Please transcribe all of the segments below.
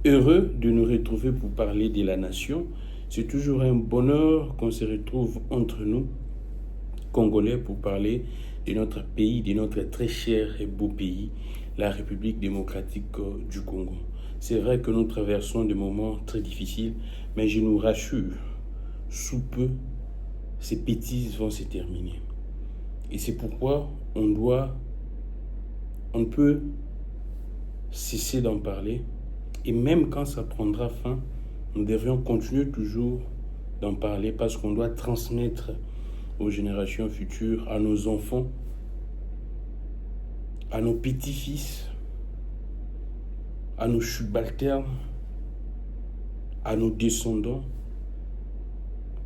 Heureux de nous retrouver pour parler de la nation. C'est toujours un bonheur qu'on se retrouve entre nous, Congolais, pour parler de notre pays, de notre très cher et beau pays, la République démocratique du Congo. C'est vrai que nous traversons des moments très difficiles, mais je nous rassure, sous peu, ces bêtises vont se terminer. Et c'est pourquoi on ne peut cesser d'en parler. Et même quand ça prendra fin, nous devrions continuer toujours d'en parler parce qu'on doit transmettre aux générations futures, à nos enfants, à nos petits-fils, à nos subalternes, à nos descendants,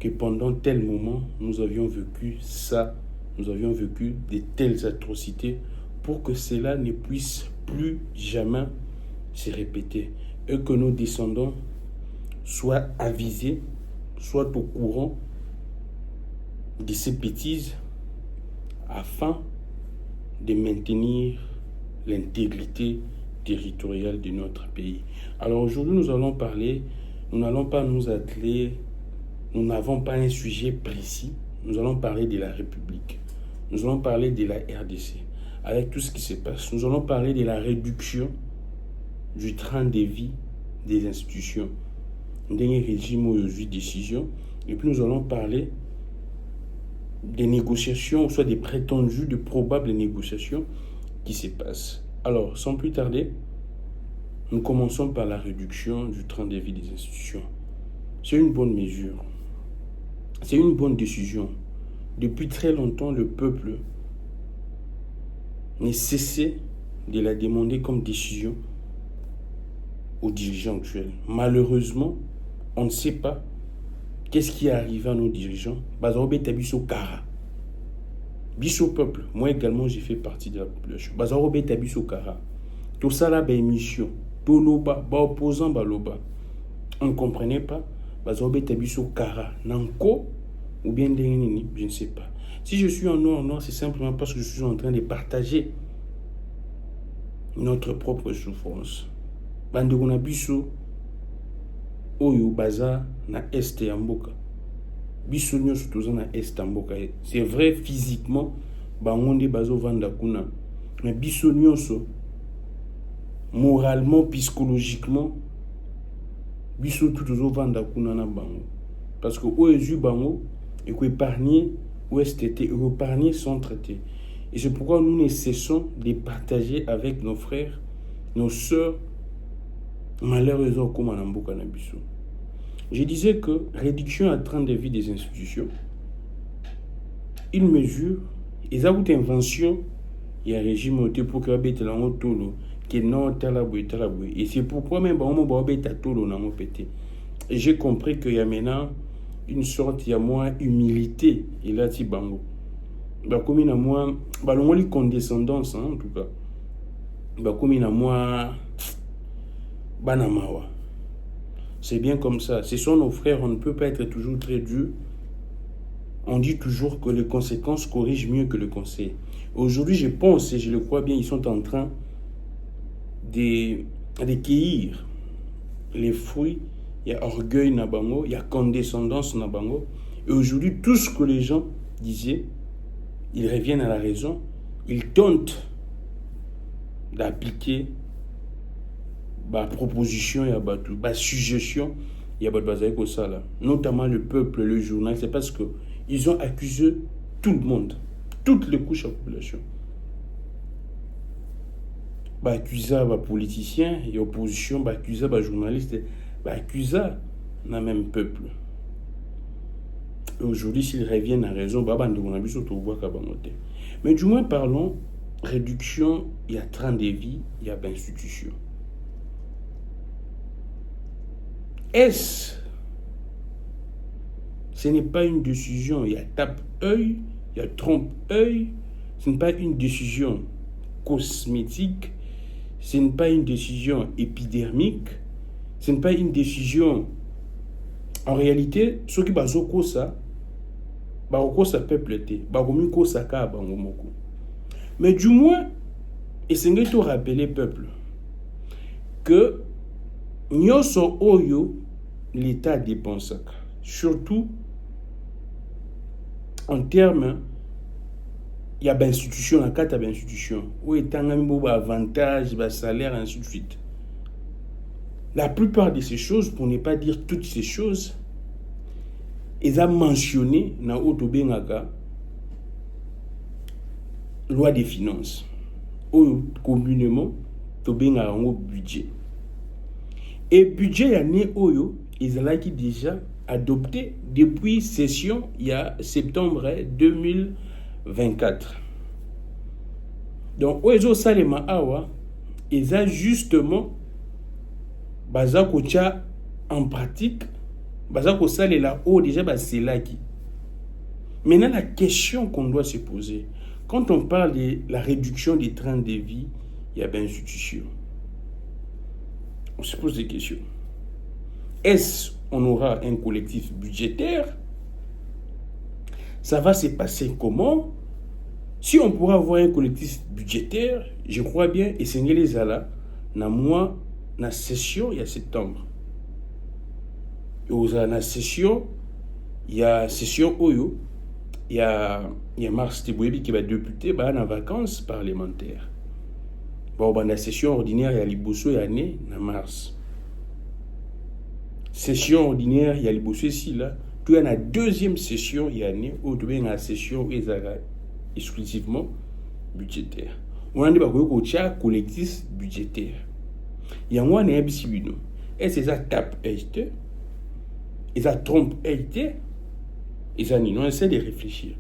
que pendant tel moment, nous avions vécu ça, nous avions vécu de telles atrocités pour que cela ne puisse plus jamais se répéter et que nos descendants soient avisés, soient au courant de ces bêtises afin de maintenir l'intégrité territoriale de notre pays. Alors aujourd'hui, nous n'allons pas nous atteler, nous n'avons pas un sujet précis, nous allons parler de la République, nous allons parler de la RDC, avec tout ce qui se passe. Nous allons parler de la réduction du train de vie des institutions, d'un régime aujourd'hui décision, et puis nous allons parler des négociations, soit des prétendues, de probables négociations qui se passent. Alors, sans plus tarder, nous commençons par la réduction du train de vie des institutions. C'est une bonne mesure. C'est une bonne décision. Depuis très longtemps, le peuple n'a cessé de la demander comme décision aux dirigeants actuels. Malheureusement, on ne sait pas qu'est-ce qui est arrivé à nos dirigeants. Bazarobe tabiso kara. Biso peuple, moi également j'ai fait partie de la population. Bazarobe tabiso kara. Tout ça là, émission. Toloba, ba opposant baloba. On ne comprenait pas. Bazarobe tabiso kara. Nanko ou bien denini, je ne sais pas. Si je suis en noir, c'est simplement parce que je suis en train de partager notre propre souffrance. Bandekuna biso oyo baza na este ya mboka. Biso nyonso toza na este ya mboka. C'est vrai physiquement bango nde bazo vanda kuna. Mais biso nyonso moralement, psychologiquement biso tout tozo vanda kuna na bango. Parce que oyo ezui bango et que épargner ou STT, épargner sans traiter. Et c'est pourquoi nous ne cessons de partager avec nos frères, nos sœurs, malheureusement comme en Mboka na biso. Je disais que réduction à train de vie des institutions, une mesure, ils ont une invention, il y a un régime pour que l'on ait un tolo, qui est non talaboué. Et c'est pourquoi même on va avoir un tolo dans mon pété. Et j'ai compris qu'il y a maintenant une sorte, il y a moins humilité, et là, c'est bango. Comme il y a moins, l'on condescendance, en tout cas. Comme il y a moins, banamawa. C'est bien comme ça. Ce sont nos frères, on ne peut pas être toujours très dur. On dit toujours que les conséquences corrigent mieux que le conseil. Aujourd'hui, je pense et je le crois bien, ils sont en train de cueillir les fruits. Il y a orgueil nabango, il y a condescendance nabango. Et aujourd'hui, tout ce que les gens disaient, ils reviennent à la raison. Ils tentent d'appliquer la proposition, la suggestion, il y a notamment le peuple, le journal. C'est parce qu'ils ont accusé tout le monde, toutes les couches de la population. Accuser les politiciens et opposition, accuser les journalistes, accuser le même peuple. Et aujourd'hui, s'ils reviennent à raison, mais du moins parlons réduction, il y a train de vie, il y a institution. Ce n'est pas une décision, il y a tape-œil, il y a trompe-œil, ce n'est pas une décision cosmétique, ce n'est pas une décision épidermique, ce n'est pas une décision. En réalité, ceux qui bazoko ça, ça peuple était, bagomiko saka bangomoko. Mais du moins, et c'est que tu rappeler peuple que nyonso oyo l'État dépensaka, surtout en termes il y a institution, la carte d'institution, où est un avantage, salaire, ainsi de suite. La plupart de ces choses, pour ne pas dire toutes ces choses, ils ont mentionné dans l'Autobengaka loi des finances, ou communément, Tobengaka un budget. Et budget année Oyo, ils ont déjà adopté depuis session, il y a septembre 2024. Donc, Oezo Salema Awa, ils ont justement Bazako Tcha en pratique, Bazako Salela O déjà Baselaki. Maintenant, la question qu'on doit se poser, quand on parle de la réduction des trains de vie, il y a bien institution. On se pose des questions. Est-ce qu'on aura un collectif budgétaire? Ça va se passer comment? Si on pourra avoir un collectif budgétaire, je crois bien, et c'est les ala, na mois, na session, il y a septembre. Et aux la session, il y a session Oyo, il y a Mars Tebouébi qui va député, bah, en vacances parlementaires. Bon, bah, la session ordinaire, il y a Liboso et année, na Mars. Session ordinaire, il y a Liboso ici, là. Tout y a la deuxième session, il y a année, où tu as la session exclusivement budgétaire. On a dit qu'il y a un collectif budgétaire. Il y a un absibino. Est-ce que ça tape été? Et ça trompe été? Et ça n'y, on essaie de réfléchir.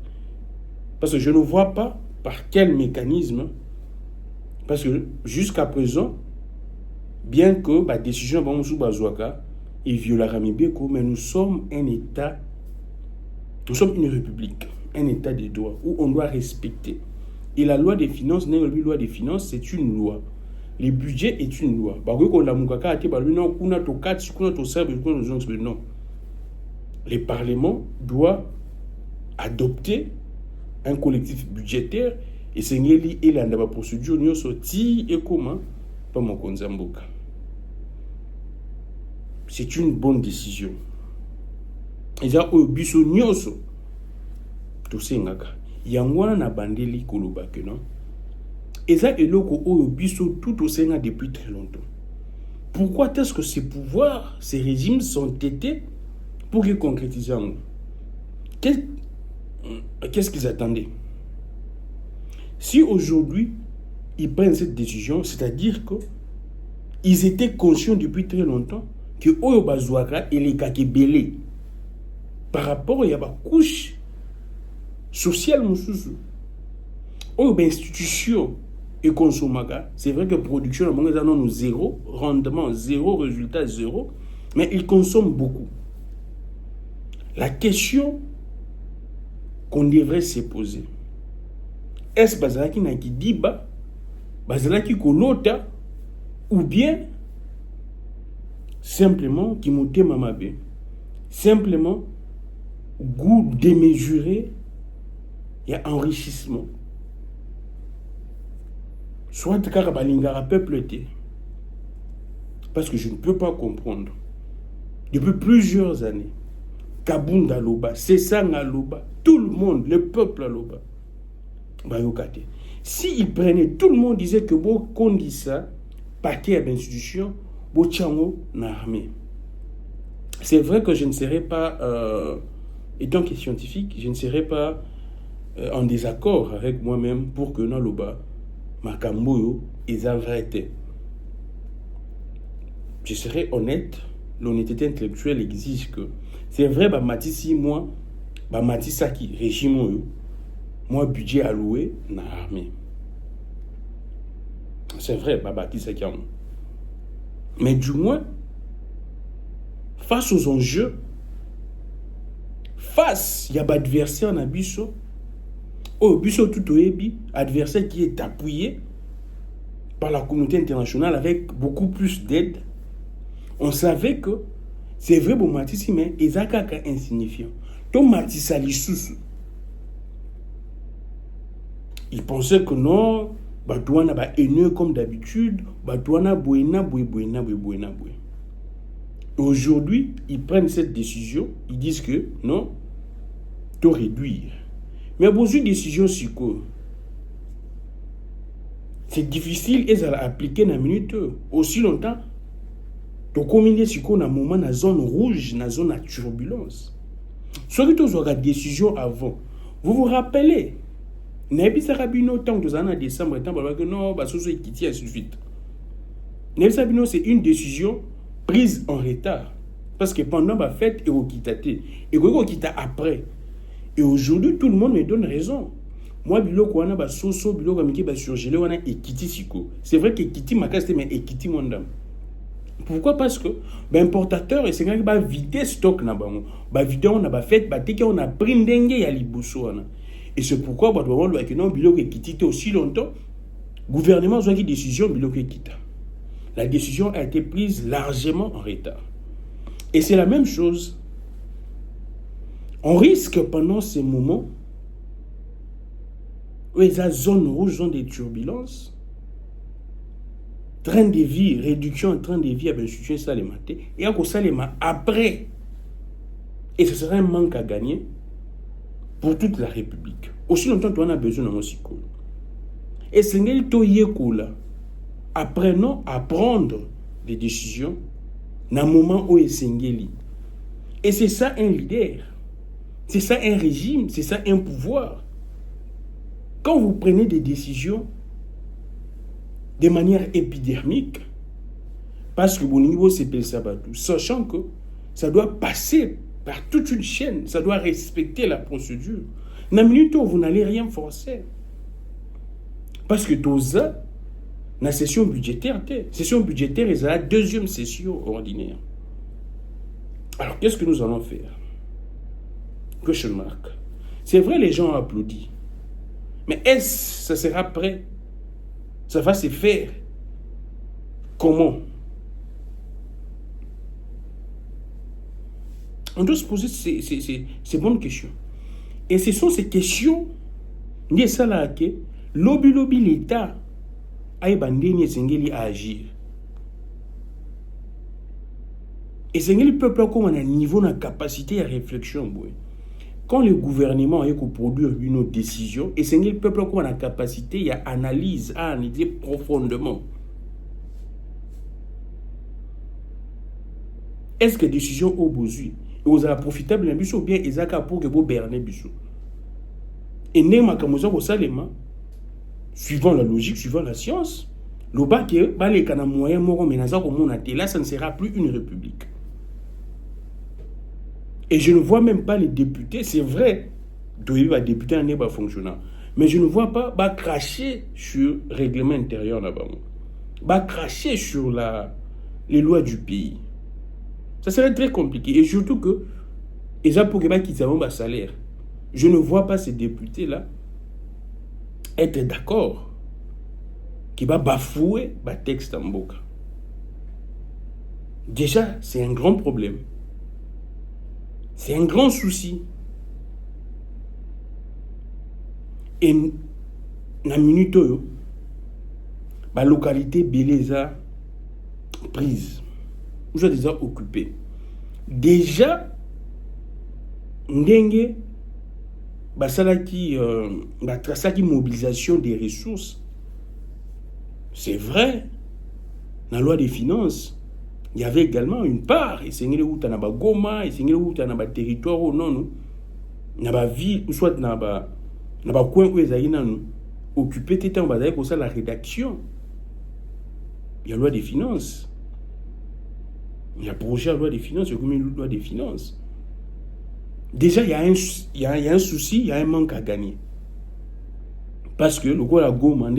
Parce que je ne vois pas par quel mécanisme. Parce que jusqu'à présent, bien que la décision de sous Bazouaka est violera Mibeko, mais nous sommes un État, nous sommes une république, un État de droit où on doit respecter. Et la loi des finances, n'est pas une loi des finances, c'est une loi. Le budget est une loi. Non. Le Parlement doit adopter un collectif budgétaire et c'est la procédure nous sorti et comment pas mon konzamboka. C'est une bonne décision. Et ça au biso nyoso to sengaka. Yangwana na bandeli koloba que non. Et ça eloko au biso tout au Sénat depuis très longtemps. Pourquoi est-ce que ces pouvoirs, ces régimes sont têtés pour qu'ils concrétisent en nous? Qu'est-ce qu'ils attendaient? Si aujourd'hui, ils prennent cette décision, c'est-à-dire qu'ils étaient conscients depuis très longtemps que Oyo Bazouaka et les Kakebele, par rapport à la couche sociale, Oyo institution et consommaka, c'est vrai que production, nous zéro rendement, zéro résultat, zéro, mais ils consomment beaucoup. La question qu'on devrait se poser, est-ce Bazalaki na ki diba, Bazalaki kolota, ou bien simplement qui monte mamabe, simplement goût démesuré, il y a enrichissement. Soit Karabalingara peuple était. Parce que je ne peux pas comprendre. Depuis plusieurs années, Kabunda Loba, Sessanga Loba, tout le monde, le peuple à Loba, Bayokate. S'ils prenaient, tout le monde disait que bon, qu'on dit ça, paquet d'institutions, Bochango na armée. C'est vrai que je ne serais pas, étant que scientifique, je ne serais pas en désaccord avec moi-même pour que dans Loba, Makamboyo, ils arrêtent. Je serais honnête, l'honnêteté intellectuelle exige que c'est vrai, bah Matisi, moi, bah Matisaki, régime, moi, budget alloué, na armée. C'est vrai, bah Matisaki, mais du moins, face aux enjeux, face, il y a un adversaire dans Bisso, oh, Bisso tout oebi, adversaire qui est appuyé par la communauté internationale avec beaucoup plus d'aide. On savait que c'est vrai pour Matisse, mais ils ont insignifiant. Donc Matisse a l'issue. Il pensait que non, Batouana va haineux comme d'habitude, Batouana bouena. Aujourd'hui, ils prennent cette décision, ils disent que non, tout réduire. Mais pour une décision psycho, c'est difficile et à appliquer dans la minute aussi longtemps. Donc, comme il y a un moment dans la zone rouge, dans la zone de turbulence. Ce que vous avez décision avant, vous vous rappelez, Nebi Sarabino, tant que vous en décembre, tant que non, c'est quitté, ainsi de suite. Nebi Sarabino, c'est une décision prise en retard. Parce que pendant la fête, il y a quitté. Et il quitté après. Et aujourd'hui, tout le monde me donne raison. Moi, biloko wana ba soso biloko miki ba surgelé wana ekiti siko. C'est vrai que ekiti makaste mais ekiti mondam. Pourquoi? Parce que importateur et c'est quand ba vider stock na bango. Ba vider on a ba fait ba teke on a pris ndenge ya liboso wana. Et c'est pourquoi ba doit que non biloko ekiti aussi longtemps. Gouvernement a pris décision biloko ekita. La décision a été prise largement en retard. Et c'est la même chose. On risque pendant ces moments où il y a zone rouge, zone de turbulence, train de vie, réduction en train de vie, bien sûr, ça les mater. Et à ça les après. Et ce serait un manque à gagner pour toute la République. Aussi longtemps qu'on a besoin de nos psychologues. Et c'est ce que là. Apprenons à prendre des décisions dans le moment où il s'engage. Et c'est ça un leader. C'est ça un régime. C'est ça un pouvoir. Quand vous prenez des décisions de manière épidermique, parce que mon niveau c'est Pelsabatou, sachant que ça doit passer par toute une chaîne, ça doit respecter la procédure. Dans la minute où vous n'allez rien forcer. Parce que dans la session budgétaire, est la deuxième session ordinaire. Alors, qu'est-ce que nous allons faire? Question mark. C'est vrai, les gens ont applaudi. Mais est-ce que ça sera prêt? Ça va se faire comment? On doit se poser ces bonnes questions. Et ce sont ces questions, ni ça là que lobby l'État a bandé à agir. Et c'est le peuple comme un niveau de capacité à réflexion. Quand le gouvernement a produire une décision, et c'est le peuple qui a la capacité à analyser, à analyser profondément. Est-ce que la décision au besoin, vous avez profitable d'un biso ou bien ils ont pour que vous berner biso? Et néma comme vous avez suivant la logique, suivant la science, le bas que les canaux moyens morts menaçant comme on a été là, ça ne sera plus une république. Et je ne vois même pas les députés, c'est vrai, il va député en n'est fonctionnant. Mais je ne vois pas cracher sur le règlement intérieur là-bas. Cracher sur les lois du pays. Ça serait très compliqué. Et surtout que, ils ont pour qu'ils aient un salaire. Je ne vois pas ces députés-là être d'accord qui va bafouer le texte en boca. Déjà, c'est un grand problème. C'est un grand souci. Et dans la minute, la localité Béléza prise, ou déjà occupée. Déjà, ndenge, qui mobilisation des ressources. C'est vrai, dans la loi des finances, il y avait également une part, et c'est où tu as Goma, et c'est où tu as territoire ou non, na ville, ou soit na coin où ils ont occupé pour ça la rédaction. Il y a la loi des finances. Il y a projet à la loi des finances, il y a comme une loi des finances. Déjà, il y a un souci, il y a un manque à gagner. Parce que le gars a Goma,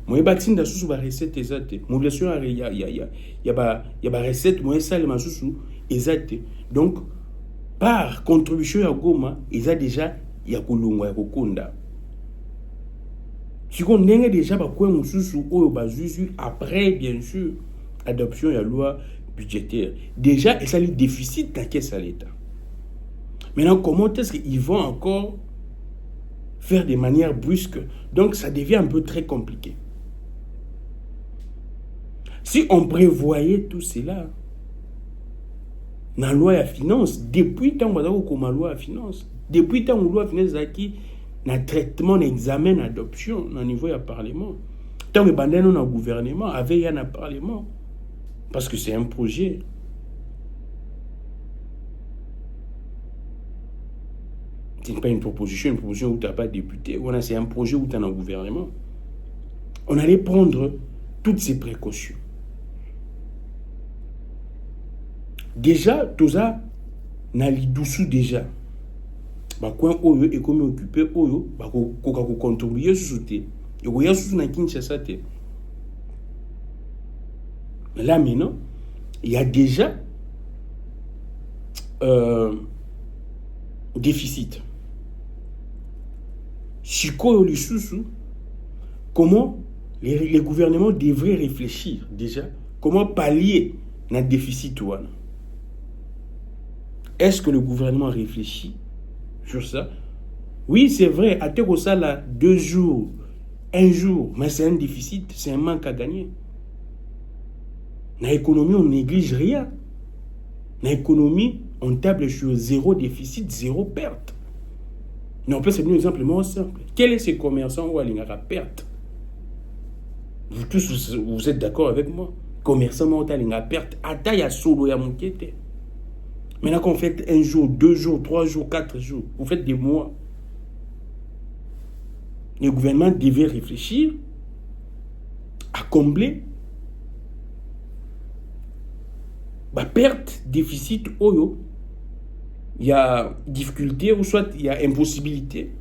moi bâti da sous recette exacte. Mobilisation il y a recette moi ça les sous exact. Donc par contribution à Goma, ils a déjà il y a kolongwa ya kokonda. Si on ndenge déjà ba quoi mususu oyo bazuzu après bien sûr adoption de la loi budgétaire. Déjà et ça le déficit dans caisse à l'État. Maintenant comment est-ce qu'ils vont encore faire de manière brusque? Donc ça devient un peu très compliqué. Si on prévoyait tout cela, la loi à finance, depuis tant que vous avez loi à finance, depuis tant que loi à finance qui na traitement, examen, adoption, au niveau du Parlement. Tant que bandé non au gouvernement, avec un Parlement. Parce que c'est un projet. Ce n'est pas une proposition où tu n'as pas député. Voilà, c'est un projet où tu as un gouvernement. On allait prendre toutes ces précautions. Déjà, tout ça, na lidoussou déjà. Bah coin oyo et comme occupé oyo, bah ko contribuer sous té. Et oya sous na Kinshasa té. Là maintenant, il y a déjà déficit. Chiko lisusu, comment les gouvernements devraient réfléchir déjà, comment pallier na déficit ouana. Est-ce que le gouvernement réfléchit sur ça? Oui, c'est vrai, à ça là, 2 jours, 1 jour, mais c'est un déficit, c'est un manque à gagner. Dans l'économie, on néglige rien. Dans l'économie, on table sur 0 déficit, 0 perte. Mais on peut se donner un exemple moins simple. Quel est ce commerçant où il y a perte? Vous tous, vous êtes d'accord avec moi? Commerçant où il y a perte, à y a solo y a monquete. Maintenant qu'on fait 1 jour, 2 jours, 3 jours, 4 jours, vous faites des mois. Le gouvernement devait réfléchir à combler la perte, déficit, oyo. Il y a difficulté ou soit il y a impossibilité.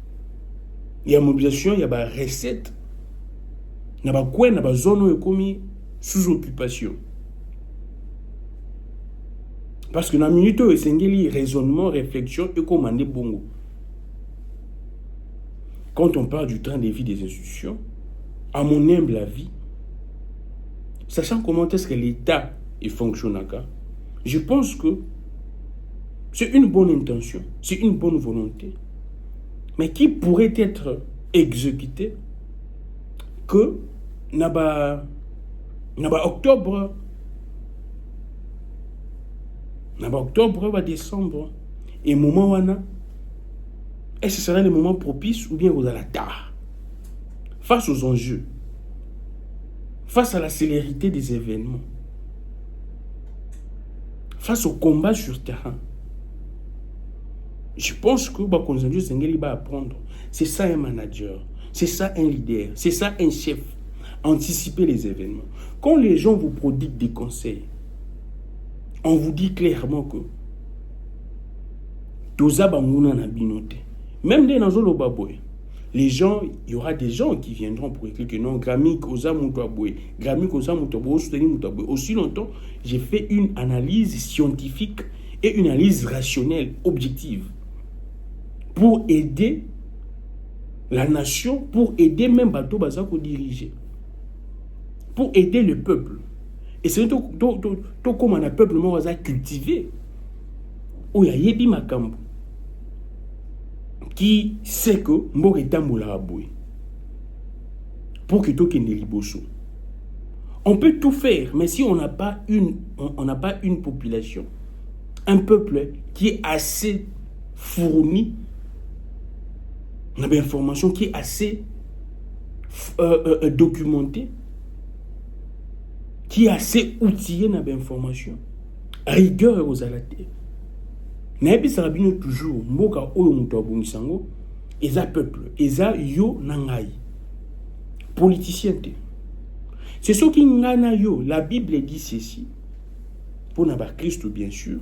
Il y a mobilisation, il y a recette. Il y a quoi, il y a zone commis sous occupation. Parce que dans la minute où il y a raisonnement, réflexion et commandé bongo. Quand on parle du train de vie des institutions, à mon humble avis, sachant comment est-ce que l'État fonctionne, je pense que c'est une bonne intention, c'est une bonne volonté, mais qui pourrait être exécutée que naba octobre, va décembre, et moment wana, est-ce que ce sera le moment propice ou bien vous allez tard face aux enjeux, face à la célérité des événements, face au combat sur terrain. Je pense que Bakonzanjo Zengeli va apprendre. C'est ça un manager, c'est ça un leader, c'est ça un chef. Anticiper les événements. Quand les gens vous prodiguent des conseils, on vous dit clairement que Toza Banguna na binote. Même dans Zolo Baboy, les gens, il y aura des gens qui viendront pour écrire que non, Gramik Oza Moutouaboy, Gramik Oza Moutouaboy, soutenir Moutouaboy. Aussi longtemps, j'ai fait une analyse scientifique et une analyse rationnelle, objective, pour aider la nation, pour aider même Bato Bazako diriger, pour aider le peuple. Et c'est tout comme un peuple a cultivé, où il y a Yebi Makambo, qui sait que Mbok est un pour que tout kende liboso. On peut tout faire, mais si on n'a pas une population, un peuple qui est assez fourni, on a une information qui est assez documentée, qui est assez outillée dans l'information, rigueur aux alatés. Naebi sarabino toujours mboka oyo muto abongisango eza peuple, eza yo nangai. Politicien te. C'est ce qui ngana yo, la Bible dit ceci. Pour naba Christ bien sûr.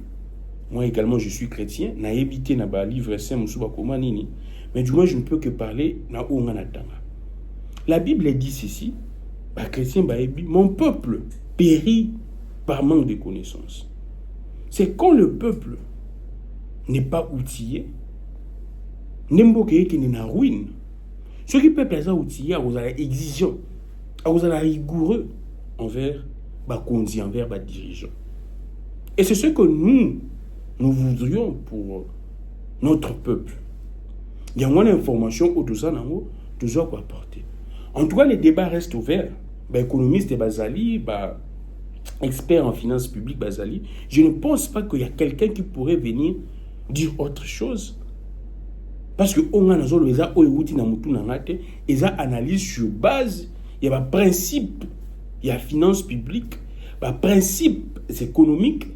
Moi également je suis chrétien, na évité naba livre saint musuba koma nini, mais du moins je ne peux que parler na ongana tanga. La Bible dit ceci, ba chrétien ba ebi, mon peuple périt par manque de connaissances. C'est quand le peuple n'est pas outillé, n'importe qui n'est en ruine. Ce qui peut être outillé, vous allez exigeant, vous allez rigoureux envers Bakonzi, envers les dirigeants. Et c'est ce que nous voudrions pour notre peuple. Il y a moins d'informations autour de ça, toujours quoi apporter. En tout cas, les débats restent ouverts. Économistes et Bazali, expert en finances publiques, Bazali, je ne pense pas qu'il y a quelqu'un qui pourrait venir dire autre chose. Parce que on a une analyse sur base, il y a un principe, il y a finances publiques, un principe économique,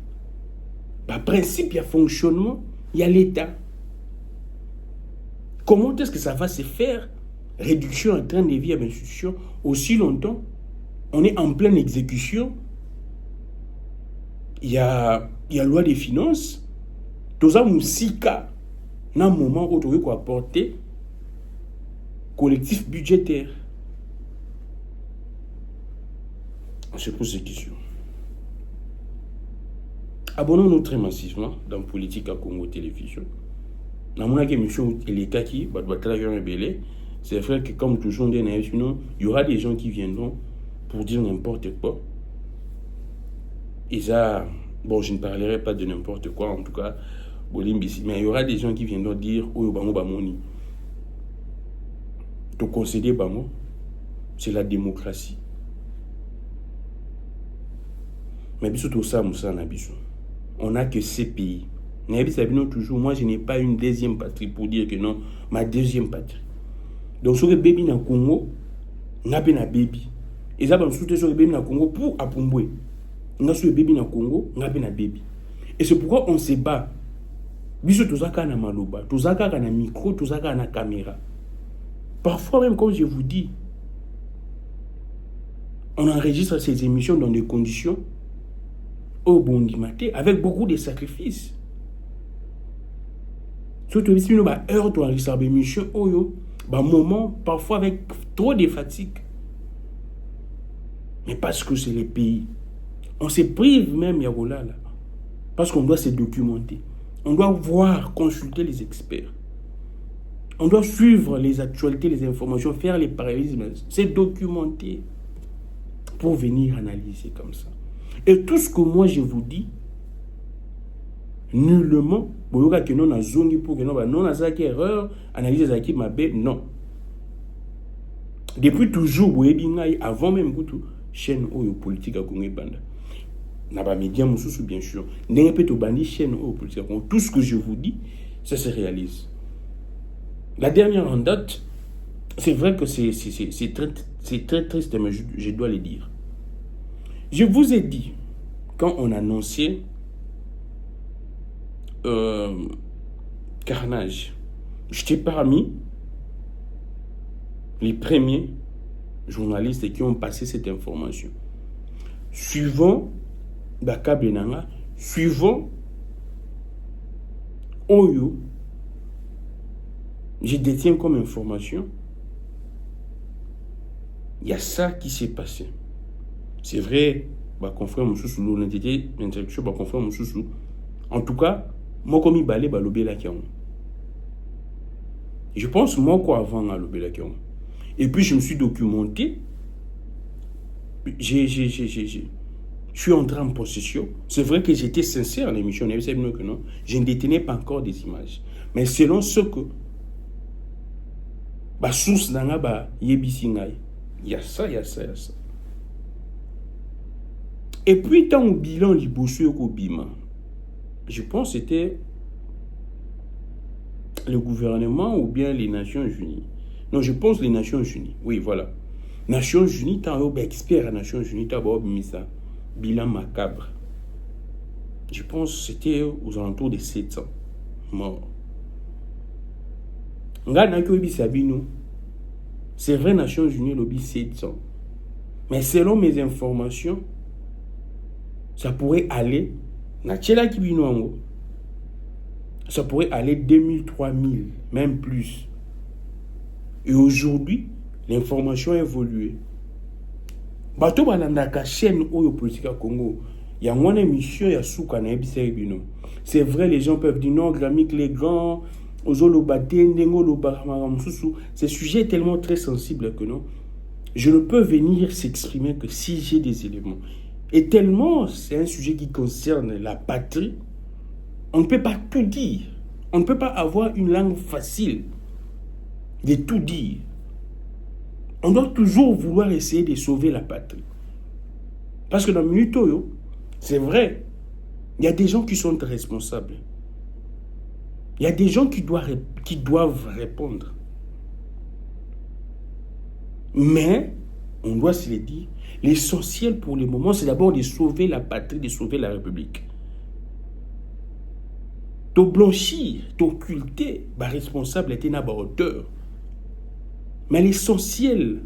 un principe, il y a fonctionnement, il y a l'État. Comment est-ce que ça va se faire? Réduction en train de vie à l'institution aussi longtemps. On est en pleine exécution. Il y a loi des finances. Tout ça, Moussika, dans un moment où on peut apporter collectif budgétaire. On se pose ces questions. Abonnons-nous très massivement dans Politique à Congo Télévision. Dans mon émission, il est qui c'est vrai que comme toujours, il y aura des gens qui viendront pour dire n'importe quoi. Et ça, bon, je ne parlerai pas de n'importe quoi, en tout cas, mais il y aura des gens qui viendront dire oh, to concéder bango, c'est la démocratie. Mais tout ça, on n'a que ces pays. Toujours, moi, je n'ai pas une deuxième patrie pour dire que non, ma deuxième patrie. Donc, sur le bébé na Congo, n'a pas na baby. Et ça, on soutient sur le bébé na Congo pour Apumbwe. On a sur le bébé na Congo, n'a pas na baby. Et c'est pourquoi on se bat. Biso tozaka na maloba, tozaka na micro, tozaka na caméra. Parfois même, comme je vous dis, on enregistre ces émissions dans des conditions au bondimaté avec beaucoup de sacrifices. Surtout si nous avons heure de enregistrer des émissions, moment, parfois avec trop de fatigue. Mais parce que c'est les pays. On se prive même, Yagola, là. Parce qu'on doit se documenter. On doit voir, consulter les experts. On doit suivre les actualités, les informations, faire les parallélismes, se documenter pour venir analyser comme ça. Et tout ce que moi je vous dis, nullement, que non a zongi pour que non a zaki erreur, analyse zaki mabe, non. Depuis toujours, avant même que chaîne ou politique à Congo Banda. N'a pas média moussou bien sûr. N'est pas tout bandi chaîne ou politique à Congo. Tout ce que je vous dis, ça se réalise. La dernière en date, c'est vrai que c'est très triste, mais je dois le dire. Je vous ai dit, quand on annonçait Carnage, j'étais parmi les premiers journalistes qui ont passé cette information. Suivant Bakab Nanga, suivant Oyo, je détiens comme information, il y a ça qui s'est passé. C'est vrai, confrère Moussoussou, l'honnêteté, l'intellectuel, confrère Moussoussou. En tout cas, moi, comme il balait, lobé la kion. Je pense, moi, quoi, avant, à lobé la kion. Et puis, je me suis documenté. Je suis entré en possession. C'est vrai que j'étais sincère à l'émission. Je ne détenais pas encore des images. Mais selon ce que source nanga yebisingai, il y a ça. Et puis tant au bilan liboso ko bima, je pense que c'était le gouvernement ou bien les Nations Unies. Non, je pense les Nations Unies. Oui, voilà. Nations Unies, tant au expert à Nations Unies, tant au bimisa bilan macabre. Je pense que c'était aux alentours de 700 morts. C'est vrai, Nations Unies, lobby 700. Mais selon mes informations, ça pourrait aller, ça pourrait aller 2000, 3000, même plus. Et aujourd'hui, l'information a évolué. Bato balandaka chaîne oyo politique à Congo. Il y a une émission, il y a souka na ebisé bino. C'est vrai, les gens peuvent dire non, Grammic les grands. Ce sujet est tellement très sensible que non, je ne peux venir s'exprimer que si j'ai des éléments. Et tellement c'est un sujet qui concerne la patrie, on ne peut pas tout dire. On ne peut pas avoir une langue facile de tout dire. On doit toujours vouloir essayer de sauver la patrie. Parce que dans le minute, c'est vrai, il y a des gens qui sont responsables. Il y a des gens qui doivent répondre. Mais, on doit se le dire, l'essentiel pour le moment, c'est d'abord de sauver la patrie, de sauver la République. De blanchir, d'occulter, la responsabilité n'a pas hauteur. Mais l'essentiel,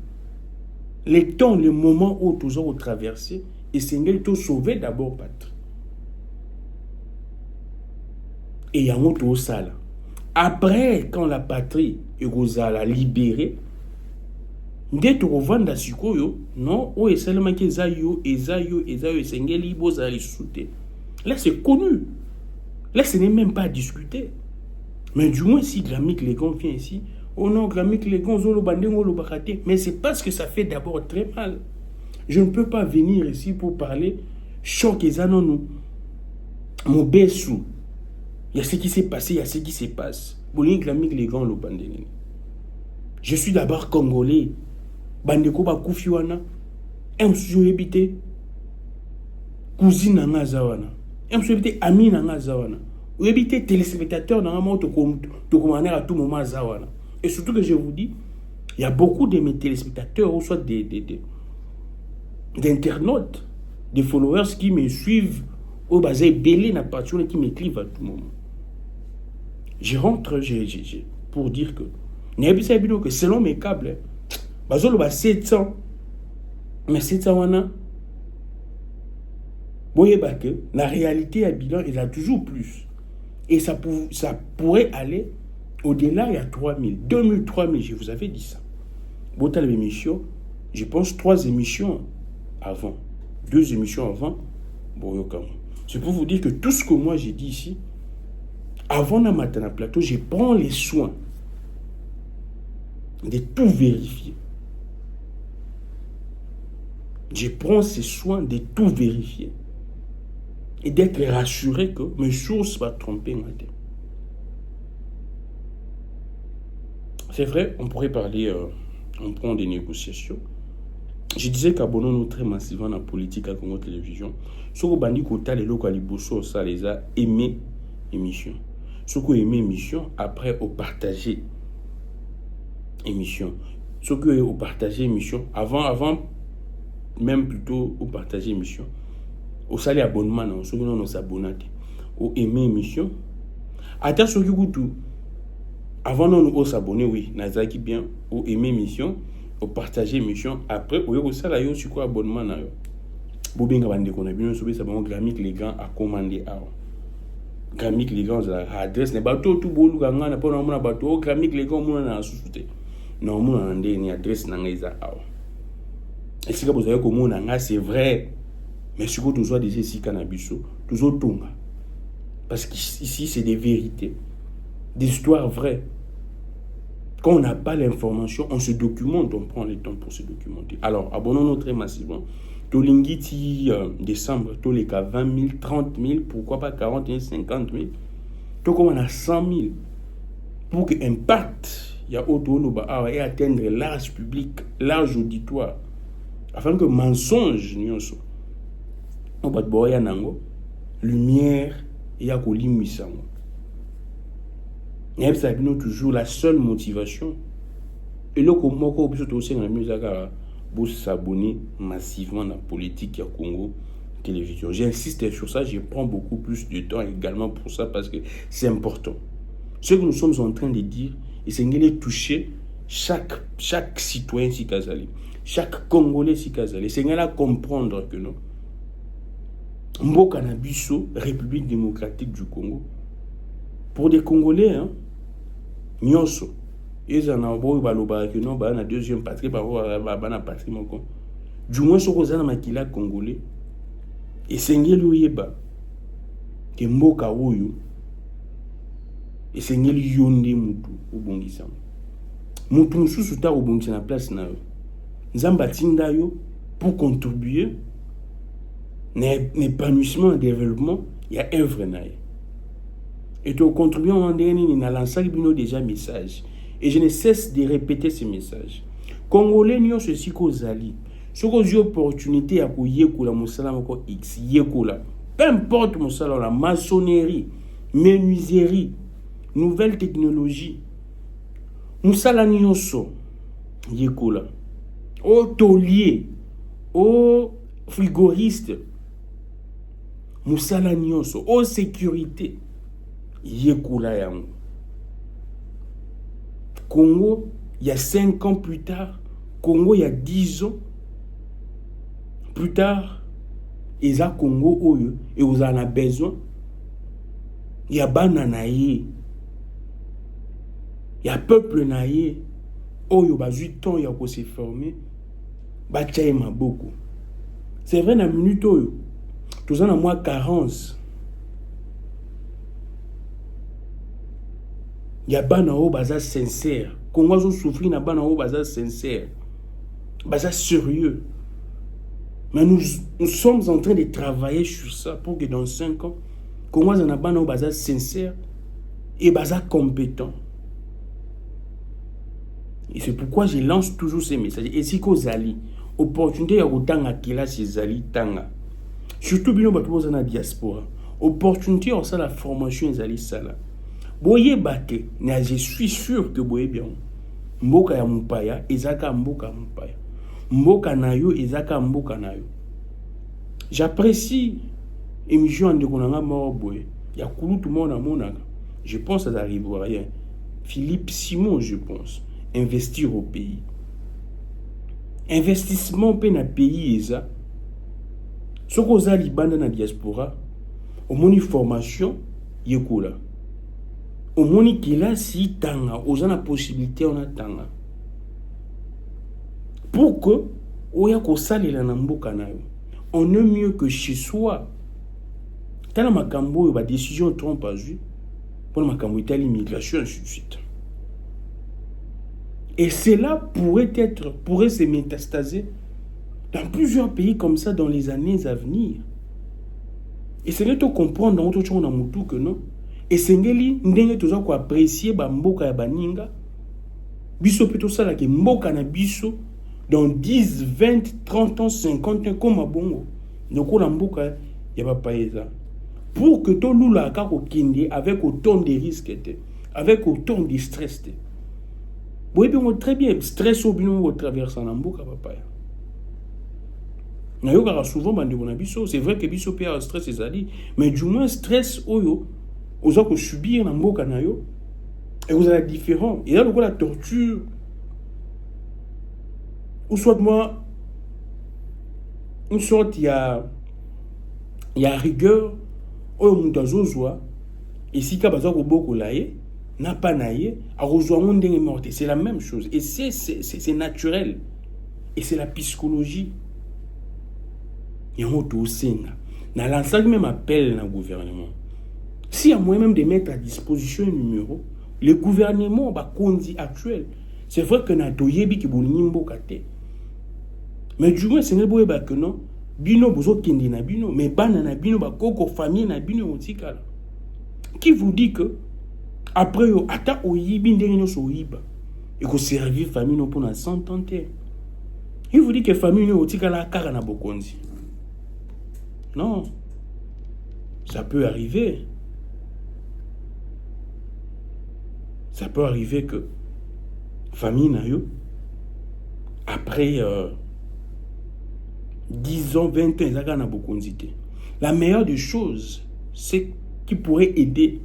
le temps, le moment où nous avons traversé, et c'est de sauver d'abord la patrie. Et il y a un autre salle. Après, quand la patrie est libérée, dès que vous vendez à Sikoyo, non, ou est seulement que Zayo, Sengeli, Bozali Souté. Là, c'est connu. Là, ce n'est même pas à discuter. Mais du moins, si Gramik Legon vient ici, oh non, Gramik Legon, Zolo Bandengo, le Baraté. Mais c'est parce que ça fait d'abord très mal. Je ne peux pas venir ici pour parler choc et zanonou. Mon bessou. Il y a ce qui s'est passé, il y a ce qui se passe. Je suis d'abord congolais. Bandeko ba kufiwana. Emsujo ebité. Cousine nanga zawana. Emsujo ebité ami nanga zawana. Ou ebité téléspectateur nanga mo to commander à tout moment zawana. Et surtout que je vous dis, il y a beaucoup de mes téléspectateurs ou soit d'internautes, des followers qui me suivent au basé belé na partie qui m'écrivent à tout moment. Je rentre pour dire que selon mes câbles, bazolo ba 700, mais 700 wana, boyeba que la réalité à bilan il a toujours plus, et ça pourrait aller au-delà. Il y a 3000, 2000, 3000, je vous avais dit ça. Botal l'émission, je pense 3 émissions avant, 2 émissions avant, boyokam. C'est pour vous dire que tout ce que moi j'ai dit ici, avant de matin à plateau, je prends les soins de tout vérifier. Je prends ces soins de tout vérifier. Et d'être rassuré que mes sources ne vont pas tromper. C'est vrai, on pourrait parler, on prend des négociations. Je disais qu'abonnons-nous très massivement dans la politique à Congo Télévision. Ce que Bandi Kota, les locaux, les bossos, ça les a aimé l'émission. Ce qui aimé l'émission, après, au partager émission. Ce qui au partager émission, avant, même plutôt au partager émission. Au salaire abonnement, non, ceux qui n'ont pas abonné, au aimer émission. Attends, ceux qui tout. Avant, nous s'abonner, oui, Nazaki bien, au aimer émission, au partager émission. Après, au salaire, au quoi abonnement, non. Bobinga bande qu'on a bien sauvé, ça va Gramik les gants à commander à. Gramik les gants à adresse, les bateaux tout beau, n'a pas un bateau, Gramik les gants, on a sous-souté. Non, on a une adresse dans les à. Et si vous avez comme on a, c'est vrai. Mais ce que tu dois dire ici, cannabis, toujours tout. Parce qu'ici, c'est des vérités, des histoires vraies. Quand on n'a pas l'information, on se documente, on prend le temps pour se documenter. Alors, abonnons-nous très massivement. Tolingiti, décembre, tous les cas 20 000, 30 000, pourquoi pas 40 000, 50 000. Tout comme on a 100 000. Pour que l'impact, il y a autour et atteindre large public, large auditoire. Afin que mensonge, on va boire nango, lumière, et à kolimissango. Et ça a toujours la seule motivation. Et là, comme moi, on peut aussi pour s'abonner massivement dans la politique à Congo Télévision. J'insiste sur ça, je prends beaucoup plus de temps également pour ça parce que c'est important. Ce que nous sommes en train de dire, c'est de toucher chaque citoyen si Kazali, chaque Congolais si Kazali. C'est de comprendre que non. Mboka na biso, République démocratique du Congo. Pour des Congolais, hein, nyonso. Ils en ont baloba que non, bah na deuxième patrie, bah na patrie moko. Du moins ce que na makila congolais. Et sengeli oyeba que mboka oyo. Et sengeli yonde mutu ubongisa. Mutu mususu ta ubongisa na place na yo. Nzamba tinda yo pour contribuer l'épanouissement et le développement, il y a un vrai naïe. Et tu contribues en dernier, il a lancé déjà message. Et je ne cesse de répéter ces messages. Congolais, nous ceci qu'aux alliés. Ce que j'ai opportunité à yekola musala moko X yekola. Peu importe musala la maçonnerie, menuiserie, nouvelle technologie. Musala nyonso yekola. Au taulier, au frigoriste. Musala nyonso, au sécurité. Yekola yango. Congo, il y a 5 ans plus tard, Congo, il y a 10 ans plus tard, il y a Congo oyo, et vous en avez besoin. Il y a Bananaye, il y a peuple naye, oyo, 8 ans, il y a se former, Bachaïma beaucoup. C'est vrai, dans la minute oyo, tout ça, dans moi, carence. Il y a Banao baza sincère. Congo a souffert na Banao baza sincère. Baza sérieux. Mais nous sommes en train de travailler sur ça pour que dans 5 ans, Congo a Banao baza sincère et baza compétent. Et c'est pourquoi je lance toujours ces messages. Et si qu'on zali, opportunité ya kotanga kila si zali tanga. Surtout bino bato boza na diaspora. Opportunité ya ça la formation zali sala. Boye bate, je suis sûr que boye bien. Mboka ya mupaya, ezaka mboka mupaya. Mboka nayo, ezaka mboka nayo. J'apprécie émission de konanga mort boye. Ya koulou tout le monde a monaka. Je pense à arriver rien. Philippe Simon, je pense. Investir au pays. Investissement pe na pays eza. Soko za libanda na diaspora. Au moni formation, yekola. Au moni kila si tanga, aux la possibilité on a tanga. Pour que oya ko salela na mboka nayo. On est mieux que chez soi. Tala makambo ba décision trompe à vue pour makambo itali immigration ainsi de suite. Et cela pourrait se métastaser dans plusieurs pays comme ça dans les années à venir. Et c'est là que comprendre dans autre chose na mutu que non. Et sengeli ndenge toza ko apprécier ba mboka ya baninga biso plutôt ça la ke mboka na biso dans 10, 20, 30 ans, 50 ans comme bongo donc la mboka ya ba paesa pour que to lula ka ko kinde avec autant de risques avec autant de stress. Boye bien très bien stress au bino au traverser na mboka papa. Na yo ka souvent bandi na biso c'est vrai que biso pe a stress ezali mais du moins stress oyo vous allez subir dans mboka na yo et vous allez différent et là le la torture ou soit moi une sorte il y a rigueur oyo mutazozwa et si ka baza ko boko laye n'a pas naye a rejoindre ndenge morte c'est la même chose et c'est naturel et c'est la psychologie et on tout senga na l'ensemble même appel na gouvernement. S'il y a moyen même de mettre à disposition un numéro, le gouvernement actuel, c'est vrai que nous avons des mais du moins, ce n'est pas que non, bino bozo kende na bino, mais banana bino ba koko famille na bino otikala. Qui vous dit que après yo ata oyibi ndenge nyo so oyiba et que servir famille no pour 100 ans. Il vous dit que famille no otikala kaka na bokonzi. Non. Ça peut arriver. Ça peut arriver que famille na yo après 10 ans, 20 ans, ils ont beaucoup d'idées. La meilleure des choses, c'est qui pourrait aider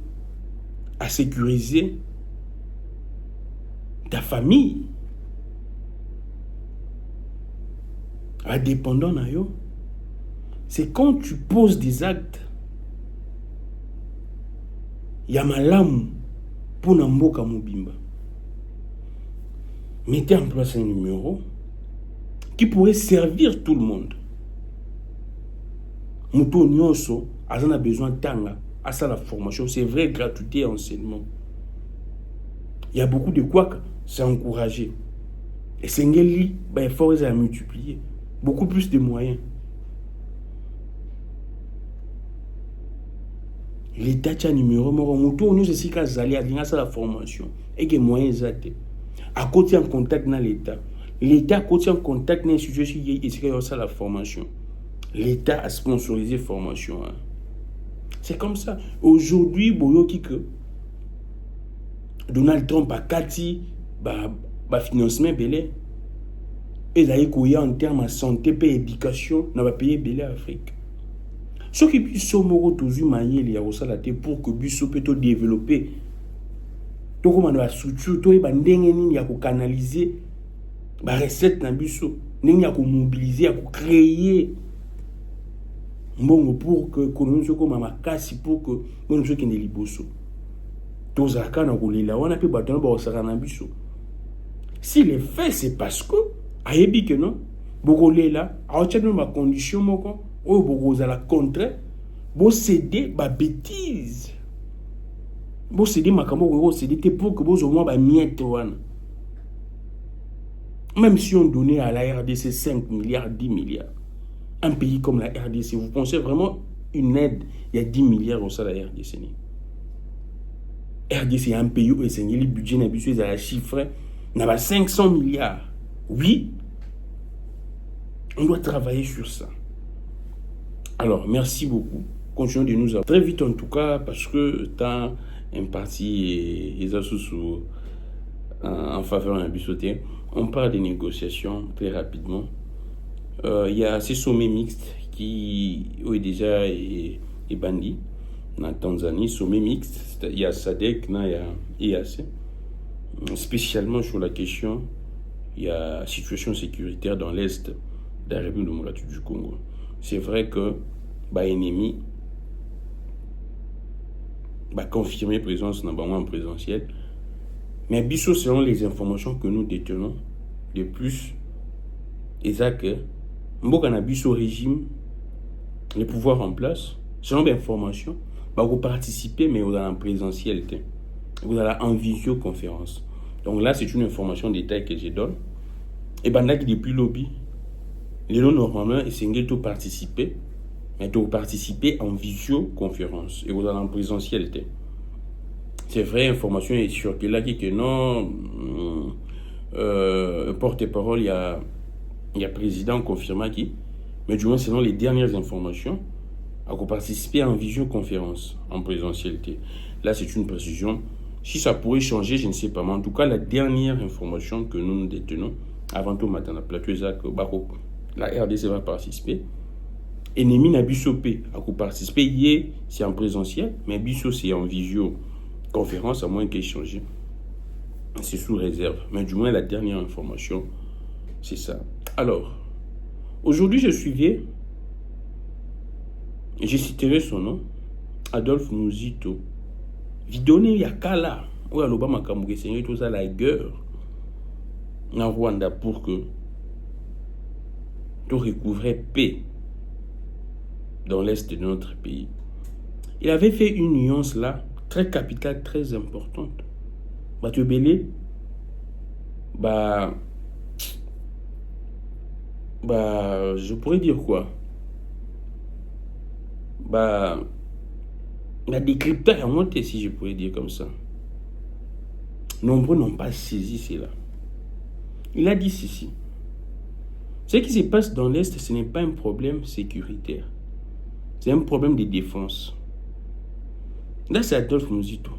à sécuriser ta famille. Indépendant na yo, c'est quand tu poses des actes, il y a malamu pour Namboka Mobimba. Mettez en place un numéro qui pourrait servir tout le monde. Mouto Nyonso, a besoin de tanga, à ça la formation, c'est vrai, gratuité et enseignement. Il y a beaucoup de quoi, c'est encouragé. Et Sengeli, il faut à multiplier. Beaucoup plus de moyens. L'État a un numéro, Mouto Nyonso, c'est qu'à Zali, à la formation, et que moyens à côté en contact dans l'État. L'État contient en contact avec l'institution et c'est ça la formation. L'État a sponsorisé la formation. Hein. C'est comme ça. Aujourd'hui, boyoki que Donald Trump a kati financement belé. Et là, il y a en termes de santé et d'éducation, on va payer belé à l'Afrique. Ce qui peut se moro toujours mailler les arosalate pour que biso peut développer. To comment la structure, to eba ndenge nini ya ko canaliser ba recette na biso, ndenge ya ko mobiliser, ya ko créer mbongo pour que économie so comme makasi pour que nous so kende liboso. To zaka na ko lela wana pe batona ba osaka na biso. Si les faits c'est parce que ayebi que non, bokolela, a tchano ma condition moko ou bokoza la contre, bo céder ba bêtise. Bo céder makambo ko céder pour que bozo moi ba miette wana. Même si on donnait à la RDC 5 milliards, 10 milliards, un pays comme la RDC, vous pensez vraiment une aide, il y a 10 milliards au sein de la RDC. RDC est un pays où le budget n'a pas été chiffré, il y a 500 milliards. Oui, on doit travailler sur ça. Alors, merci beaucoup. Continuons de nous avoir. Très vite en tout cas, parce que tant un parti et en faveur d'un bissoté, on parle des négociations très rapidement. Il y a ces sommets mixtes qui est déjà bandit en Tanzanie, sommet mixte, il y a SADC, il y a EAC, spécialement sur la question, il y a situation sécuritaire dans l'Est de la République démocratique du Congo. C'est vrai que l'ennemi va confirmer présence dans le moment présentiel, mais biso selon les informations que nous détenons, de plus, et ça que Mboka na biso régime, les pouvoirs en place, selon l'information, vous participez, mais vous allez en présentiel, vous allez en visioconférence. Donc là, c'est une information détail que je donne. Et bien là, depuis lobby, les non normalement, c'est de participer, mais de participer en visioconférence. Et vous allez en présentiel. C'est vrai, information est sûre que là, que non, porte-parole, il y a président confirmé qui, mais du moins, selon les dernières informations, à participer en visioconférence, en présentialité. Là, c'est une précision. Si ça pourrait changer, je ne sais pas. Mais en tout cas, la dernière information que nous détenons, avant tout matin, la plateau la RDC va participer. Ennemi n'a bisopé à participer. C'est en présentiel, mais biso c'est en visioconférence, à moins qu'il change. C'est sous réserve. Mais du moins, la dernière information, c'est ça. Alors, aujourd'hui, je suivais. Je citerai son nom, Adolphe Muzito. Vidéo yakala, où Alobama Kamouke Seigneur tout ça la guerre en Rwanda pour que tout recouvrait paix dans l'est de notre pays. Il avait fait une nuance là, très capitale, très importante. Batubele, je pourrais dire quoi? La décryptage a monté, si je pourrais dire comme ça. Nombreux n'ont pas saisi cela. Il a dit ceci. Ce qui se passe dans l'Est, ce n'est pas un problème sécuritaire. C'est un problème de défense. Là, c'est Adolphe Muzito.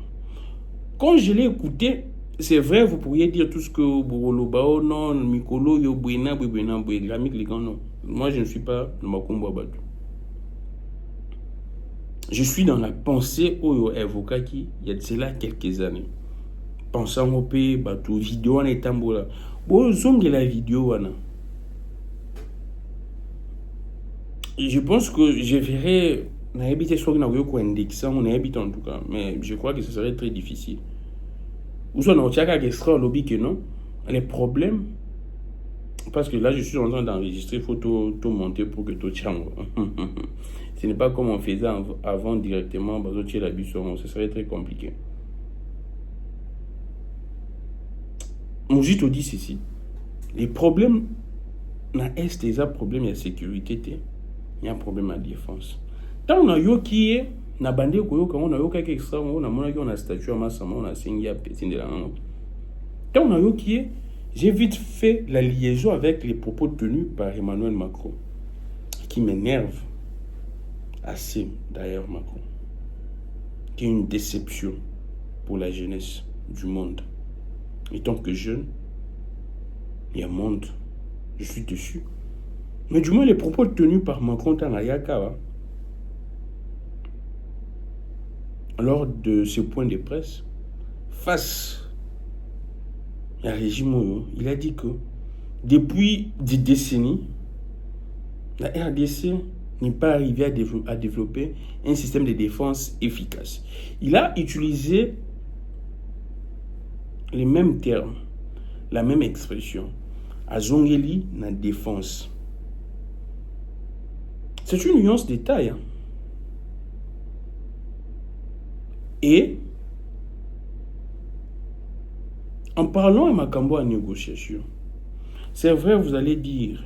Quand je l'ai écouté, c'est vrai, vous pourriez dire tout ce que Borolobao, non, Mikolo, Yobouena, Bouena, Bouegramik, les gars, non. Moi, je ne suis pas dans ma combat battu. Je suis dans la pensée au avocat qui il y a de cela quelques années. Pensant au pays, bateau, vidéo en étant là. Bon, zong la vidéo là. Je pense que je verrai. On a habité sur une indexant, on a habité en tout cas, mais je crois que ce serait très difficile. Ou soit on a extra lobby que non. Les problèmes, parce que là je suis en train d'enregistrer, il faut tout monter pour que tout tienne. Ce n'est pas comme on faisait avant directement, ce serait très compliqué. Mujito dit ceci. Les problèmes, dans l'Est, il y a un problème de sécurité, il y a un problème de défense. Tant on a eu qui est, na bandé koyoka, on a eu quelque extra, on a statut à Massama, on a signé à Pétin de la Tant on a eu qui est, J'ai vite fait la liaison avec les propos tenus par Emmanuel Macron, qui m'énerve assez d'ailleurs Macron, qui est une déception pour la jeunesse du monde. Et tant que jeune, il y a un monde, je suis dessus. Mais du moins les propos tenus par Macron Tanayaka, lors de ce point de presse, face au régime, il a dit que depuis des décennies, la RDC n'est pas arrivée à développer un système de défense efficace. Il a utilisé les mêmes termes, la même expression. Azongeli na défense. C'est une nuance de taille. Et en parlant à Makambo à négociation, c'est vrai, vous allez dire,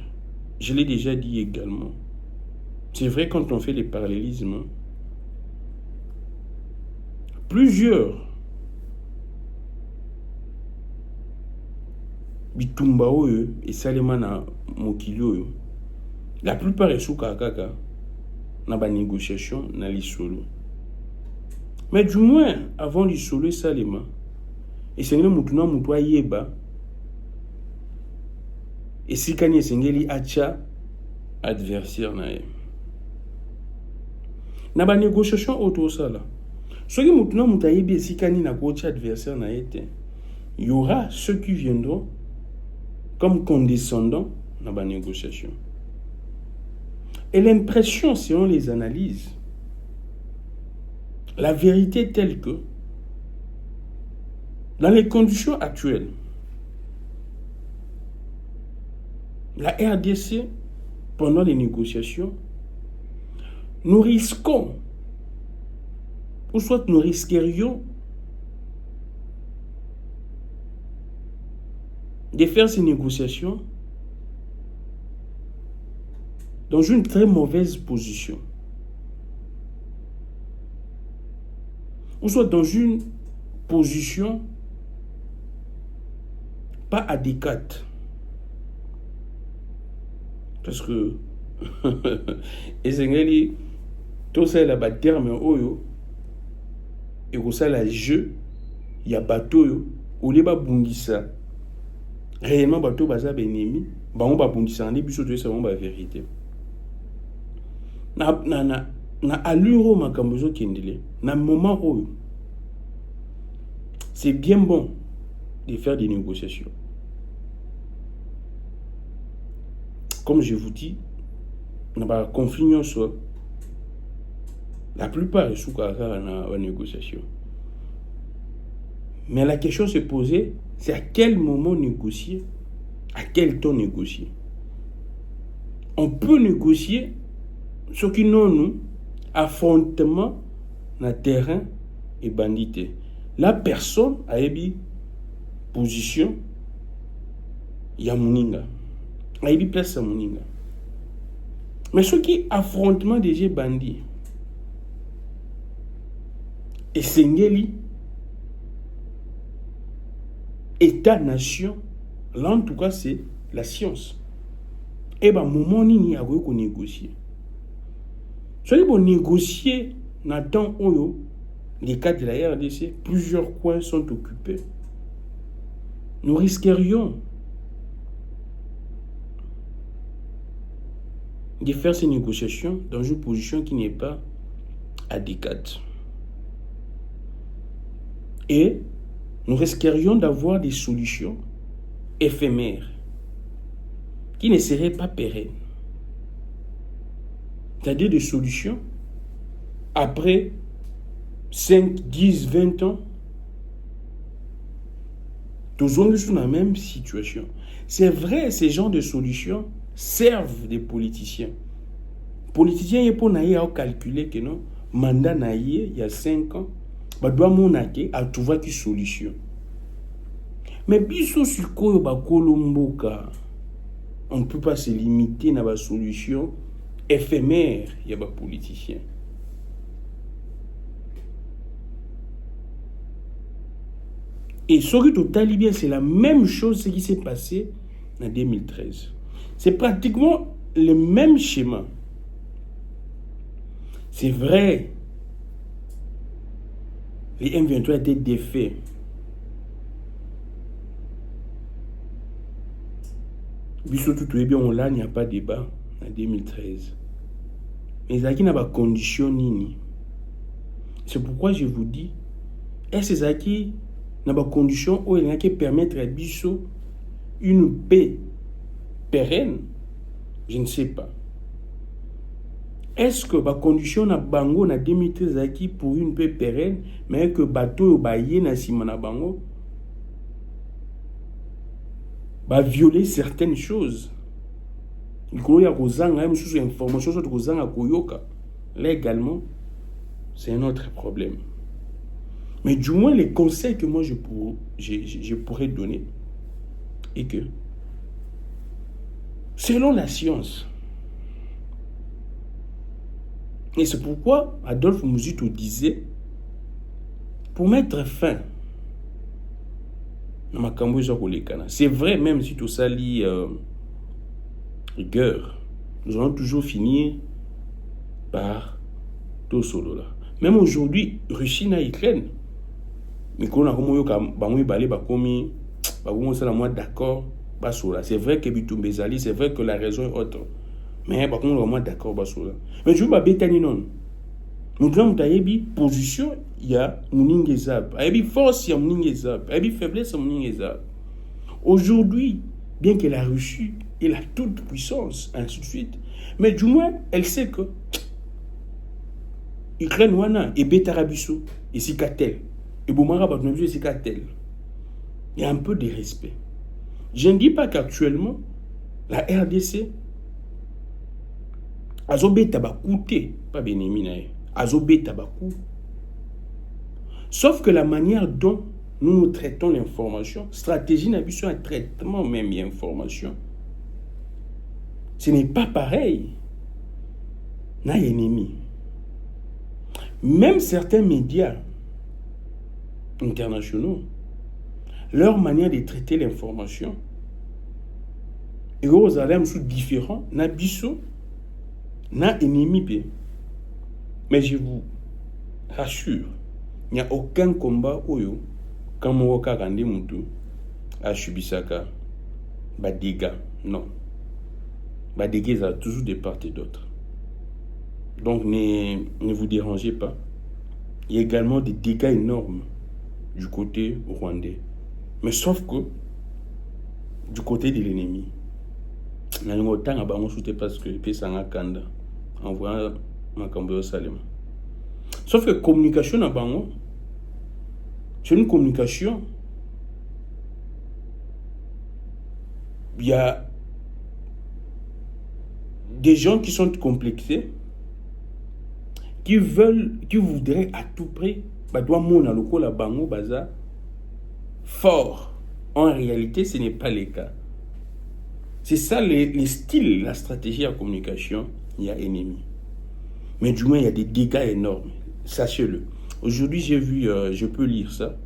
je l'ai déjà dit également, c'est vrai quand on fait les parallélismes, plusieurs bitumba oyo et salema na mokili oyo, la plupart esuka kaka na ba négociation na lisolo. Mais du moins avant lisolo salema, esengeli mutu na mutu ayeba esikani esengeli acha adversaire na ye. Na ba négociation auto sala. Soki mutu na mutu ayebi esikani na kocha adversaire na ye te, il y aura ceux qui viendront comme condescendants dans la négociation. Et l'impression, selon les analyses, la vérité est telle que, dans les conditions actuelles, la RDC, pendant les négociations, nous risquons, ou soit nous risquerions de faire ces négociations dans une très mauvaise position. Ou soit dans une position pas adéquate. Parce que ezengeli tout ça là bas terme oyo et ko ça la jeu ya bateau yo ou ba bungisa réellement bateau baza benemi bango ba bungisa ndi biso to ça ba vérité na allure makambo zo kendele na moment oyo c'est bien bon de faire des négociations. Comme je vous dis, on a conflit sur la plupart est sous caractère en négociation. Mais la question se posait, c'est à quel moment négocier, à quel temps négocier. On peut négocier ce qui nous affrontement dans le terrain et bandité. La personne a une position, il y a moninga. A une place à moninga. Mais ce qui affrontement des bandits, et sengeli, État-nation, là en tout cas c'est la science. Et ben moment nini a qu'on négocier. Soit ils vont négocier dans le temps où les cas de la RDC, plusieurs coins sont occupés. Nous risquerions de faire ces négociations dans une position qui n'est pas adéquate. Et nous risquerions d'avoir des solutions éphémères qui ne seraient pas pérennes. C'est-à-dire des solutions après 5, 10, 20 ans, toujours dans la même situation. C'est vrai, ces genres de solutions servent des politiciens. Politiciens, ils peuvent calculer que non, mandat il y a 5 ans, bah doit monter à trouver une solution. Mais biso sikoyo ba kolomboka, on ne peut pas se limiter à la solution éphémère il y a des politiciens. Et ce qui total bien, c'est la même chose ce qui s'est passé en 2013. C'est pratiquement le même schéma. C'est vrai, les M23 étaient défaits. Biso tout est bien, là, il n'y a pas de débat en 2013. Mais il y a des conditions nini. C'est pourquoi je vous dis, est-ce que ça qui n'a pas condition où il y a qui permettre à biso une paix pérenne? Je ne sais pas. Est-ce que la condition na bango na 2013 qui pour une paix pérenne, mais que bateau ba yé na sima na bango va violer certaines choses? Il y a des informations légalement, c'est un autre problème. Mais du moins, les conseils que moi je pourrais donner est que, selon la science, et c'est pourquoi Adolphe Muzito disait, pour mettre fin à ma c'est vrai, même si tout ça lit guerre, nous allons toujours finir par tout solo là. Même aujourd'hui, Russie et Ukraine, mais qu'on a d'accord, c'est vrai que Bitumbezali, c'est vrai que la raison est autre. Mais par contre, on est d'accord. Mais je veux pas non. Nous avons une position, il y a Mouningezab. Il y a force, il y a Mouningezab. Il y a faiblesse, il y a Mouningezab. Aujourd'hui, bien que la Russie ait la toute puissance, ainsi de suite, mais du moins, elle sait que Ukraine wana et Betarabiso et Sikatel et Boumara Batnabiso et Sikatel. Il y a un peu de respect. Je ne dis pas qu'actuellement, la RDC Azobe Tabakoute, pas Bénéminae, Azobe Tabakou. Sauf que la manière dont nous traitons l'information, stratégie n'abusion un traitement même d'information, ce n'est pas pareil. N'a ennemi. Même certains médias internationaux, leur manière de traiter l'information est aux alarmes sous différents, n'abuson, n'a ennemi. Mais je vous rassure, il n'y a aucun combat oyo quand Mowoka Rande Moutou a Chubisaka, dégâts. Non. Dégâts a toujours des parts et d'autres. Donc ne vous dérangez pas. Il y a également des dégâts énormes du côté rwandais. Mais sauf que du côté de l'ennemi, parce que en voyant Makambo Salem. Sauf que communication à Bango, c'est une communication. Il y a des gens qui sont complexés, qui voudraient à tout prix, fort. En réalité, ce n'est pas le cas. C'est ça les styles, la stratégie de communication. Il y a ennemi. Mais du moins, il y a des dégâts énormes. Sachez-le. Aujourd'hui, j'ai vu, je peux lire ça,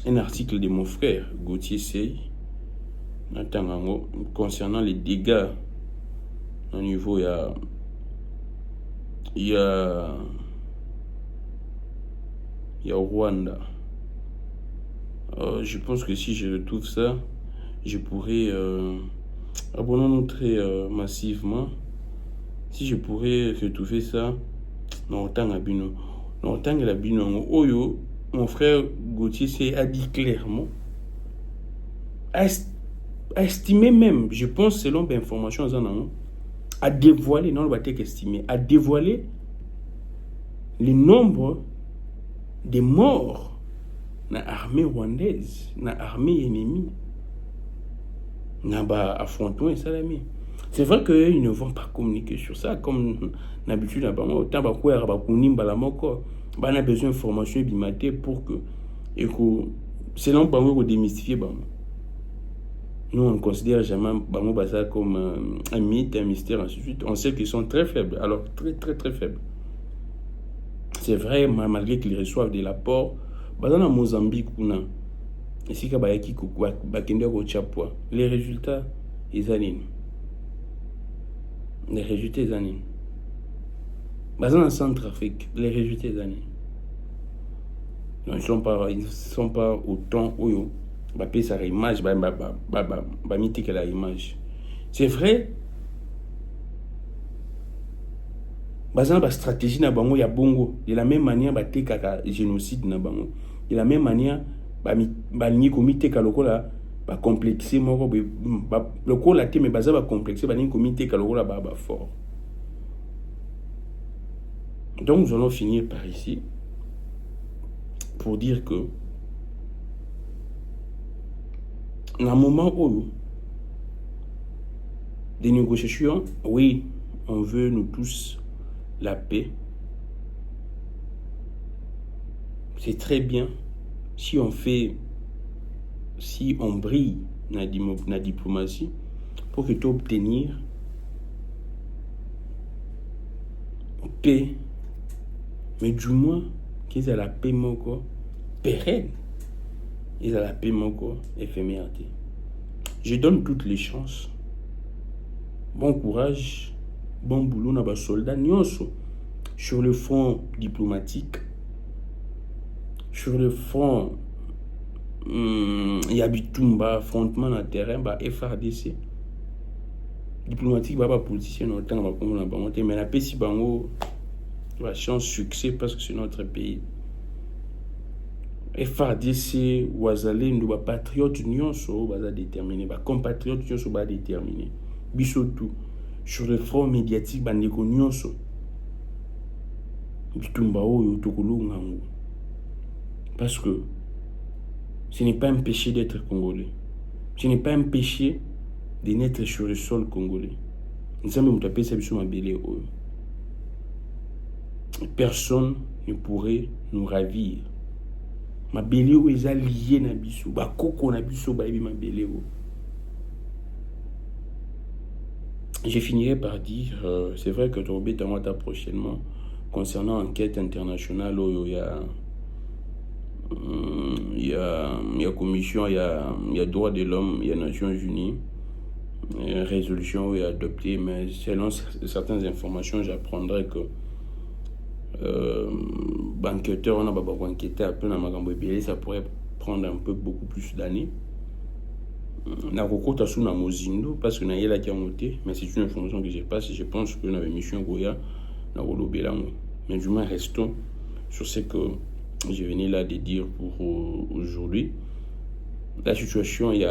un article de mon frère, Gauthier Sey, concernant les dégâts au niveau, il y a Rwanda. Je pense que si je retrouve ça, je pourrais abonnons-nous très massivement. Si je pourrais retrouver ça, non, Oyo, mon frère Gauthier a dit clairement, a estimé même, je pense selon l'information, à dévoiler, non, on va estimer, à dévoiler le nombre de morts dans l'armée rwandaise, dans l'armée ennemie, dans l'affrontement et salami. C'est vrai qu'ils ne vont pas communiquer sur ça, comme d'habitude, on a besoin d'informations pour que, selon Bango, démystifier. Nous, on ne considère jamais Bango comme un mythe, un mystère, ainsi de suite. On sait qu'ils sont très faibles, alors très, très, très faibles. C'est vrai, malgré qu'ils reçoivent de l'apport Dans Mozambique, ici, les résultats, ils animent. Les résultats, ils animent. Dans Centrafrique, les résultats, ils animent. Ils ne sont pas autant où ils sa image, que la image. C'est vrai. La stratégie na bango ya bongo de la même manière kaka génocide na bango de la même manière ni comité ka lokola ba complexer moko lokola te mais baza ba complexer ni comité ka lokola ba fort. Donc nous allons finir par ici pour dire que dans un moment où des négociations, oui, on veut nous tous la paix. C'est très bien si on brille dans la diplomatie pour que tu obtenir paix, mais du moins qu'ils aient la paix moko pérenne, ils aient la paix moko éphémère. Je donne toutes les chances. Bon courage, bon boulot na ba soldats nyonso sur le front diplomatique, sur le front Yabitumba, affrontement na terrain, ba FRDC diplomatique, ba politicien na temps ba comme na bango, mais la paix si bango la chance succès parce que c'est notre pays. FRDC wazalendo ba patriote nyonso ba déterminé, ba compatriote nyonso ba déterminé. Bisotou sur le front médiatique bandeko nyonso bitumba oyo tokolonga ngo, parce que ce n'est pas un péché d'être congolais, ce n'est pas un péché de naître sur le sol congolais. Nzambe mutapé sa biso mabele oyo, personne ne pourrait nous ravir. Mabele oyo eza lié na biso, bakoko na biso bayebi mabele oyo. Je finirai par dire, c'est vrai que Torbé Tamata prochainement, concernant l'enquête internationale, il y a commission, il y a droits de l'homme, il y a Nations Unies, il y a une résolution où il y a adopté, mais selon certaines informations, j'apprendrai que banqueteur, on a pas enquêté un peu dans ma ça pourrait prendre beaucoup plus d'années. Na kokota sous na mozindo parce que na yela qui a noté, mais c'est une information que j'ai pas, je pense que na émission Goya na Rolobelango, mais du moins restons sur ce que je venais là de dire pour aujourd'hui. La situation, il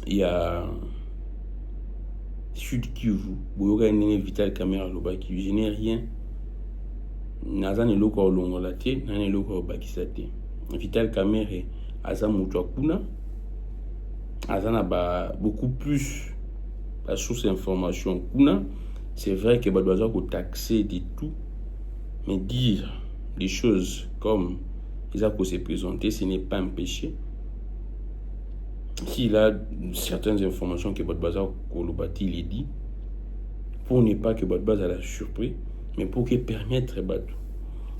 y a Sud Kivu, Boyoga Nene Vital Kamera Lobaki, je n'ai rien. Nazane loko longola te, nane loko bakisate. Vital Kamera aza mutu akuna, azana beaucoup plus la source d'information kuna. C'est vrai que doit taxer de tout, mais dire des choses comme ils ont se présenter, ce n'est pas un péché. S'il a certaines informations que Badbaza Kolobati les dit, pour ne pas que Badbaza la surpris, mais pour que permettre Batou.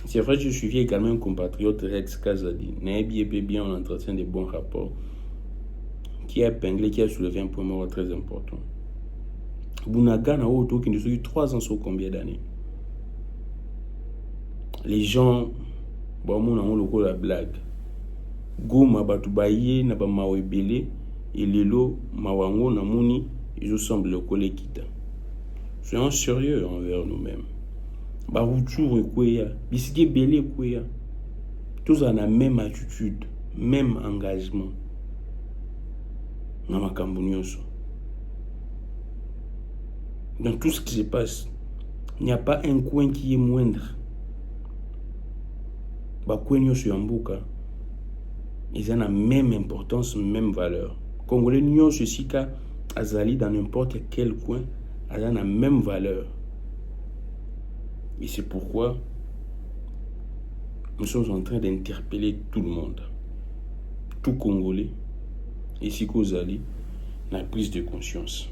C'est vrai, je suivis également un compatriote Rex Kazadi, Naebi bien en entretien de bons rapports, qui a épinglé, qui a soulevé un point mort très important. Bounaga na auto qui nous a eu 3 ans sur combien d'années? Les gens, bon, on a la blague. Goma batubaye na ba mawebele et lelo mawango na muni, ils semblent le coller kita. Soyons sérieux envers nous-mêmes. Baroutour kweya, bisike belé kweya. Tous ont la même attitude, même engagement. Na makambo nyonso. Dans tout ce qui se passe, il n'y a pas un coin qui est moindre. Bakwe nyonso ya mboka, ils ont la même importance, même valeur. Congolais nyonso sika azali dans n'importe quel coin, ils ont la même valeur. Et c'est pourquoi nous sommes en train d'interpeller tout le monde, tout Congolais, ici qu'Ozali, la prise de conscience.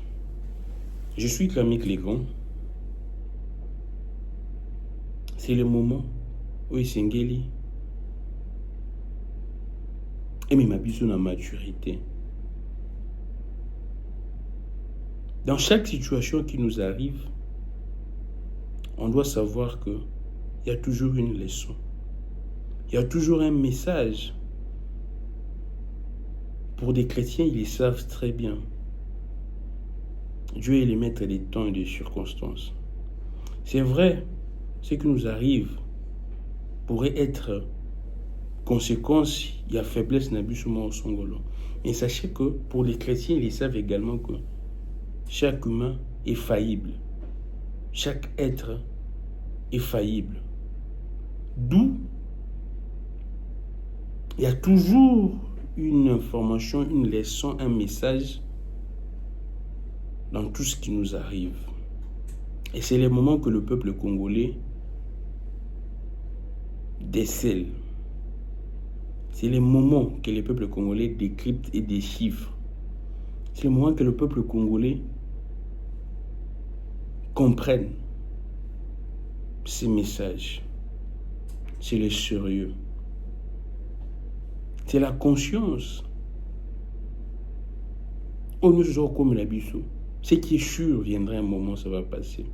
Je suis Camille Clégon. C'est le moment oyo esengeli emema biso na maturité. Dans chaque situation qui nous arrive, on doit savoir qu'il y a toujours une leçon. Il y a toujours un message. Pour des chrétiens, ils le savent très bien. Dieu est le maître des temps et des circonstances. C'est vrai, ce qui nous arrive pourrait être conséquence, il y a faiblesse dans le songolo. Mais sachez que pour les chrétiens, ils savent également que chaque humain est faillible. Chaque être est faillible. D'où il y a toujours une information, une leçon, un message dans tout ce qui nous arrive. Et c'est le moment que le peuple congolais décèle. C'est le moment que le peuple congolais décrypte et déchiffre. C'est le moment que le peuple congolais comprenne ces messages. C'est le sérieux. C'est la conscience. Comme la biso. Ce qui est sûr, viendra un moment, ça va passer.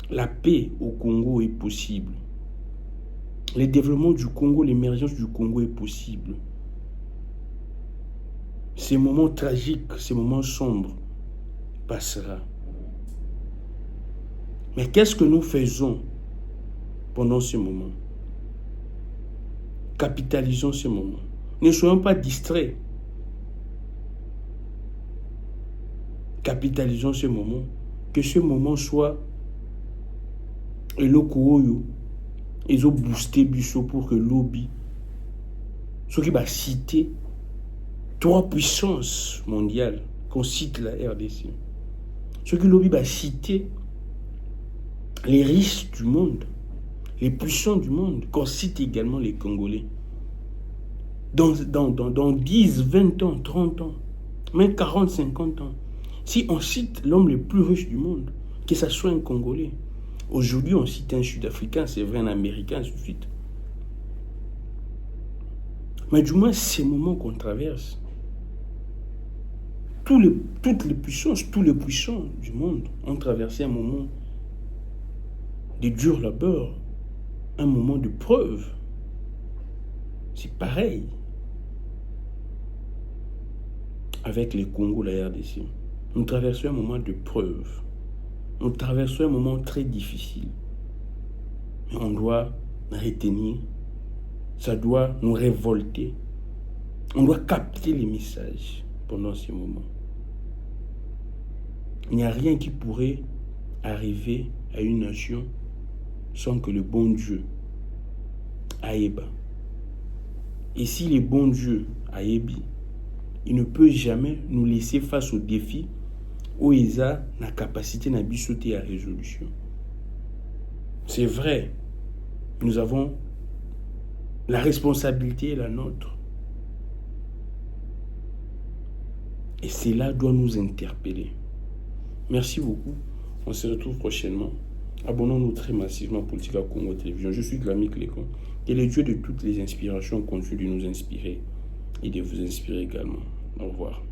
La paix au Congo est possible. Le développement du Congo, l'émergence du Congo est possible. Ces moments tragiques, ces moments sombres passera. Mais qu'est-ce que nous faisons pendant ces moments? Capitalisons ces moments. Ne soyons pas distraits. Capitalisons ces moments. Que ce moment soit eloko ils ont boosté Bissot pour que lobby, ce qui va citer 3 puissances mondiales qu'on cite la RDC. Ce qui lobby va citer les riches du monde, les puissants du monde, qu'on cite également les Congolais. Dans 10, 20 ans, 30 ans, même 40, 50 ans, si on cite l'homme le plus riche du monde, que ce soit un Congolais, aujourd'hui on cite un Sud-Africain, c'est vrai, un Américain, ainsi de suite. Mais du moins, ces moments qu'on traverse, toutes les puissances, tous les puissants du monde ont traversé un moment de dur labeur, un moment de preuve. C'est pareil avec les Congo, la RDC. Nous traversons un moment de preuve. Nous traversons un moment très difficile. Mais on doit retenir, ça doit nous révolter. On doit capter les messages pendant ces moments. Il n'y a rien qui pourrait arriver à une nation sans que le bon Dieu aïeba. Et si le bon Dieu aïebi, il ne peut jamais nous laisser face aux défis où il a la capacité de sauter à résolution. C'est vrai, nous avons la responsabilité est la nôtre. Et cela doit nous interpeller. Merci beaucoup. On se retrouve prochainement. Abonnons-nous très massivement à Politica Congo Télévision. Je suis Glamy Clécon. Et le Dieu de toutes les inspirations continue de nous inspirer et de vous inspirer également. Au revoir.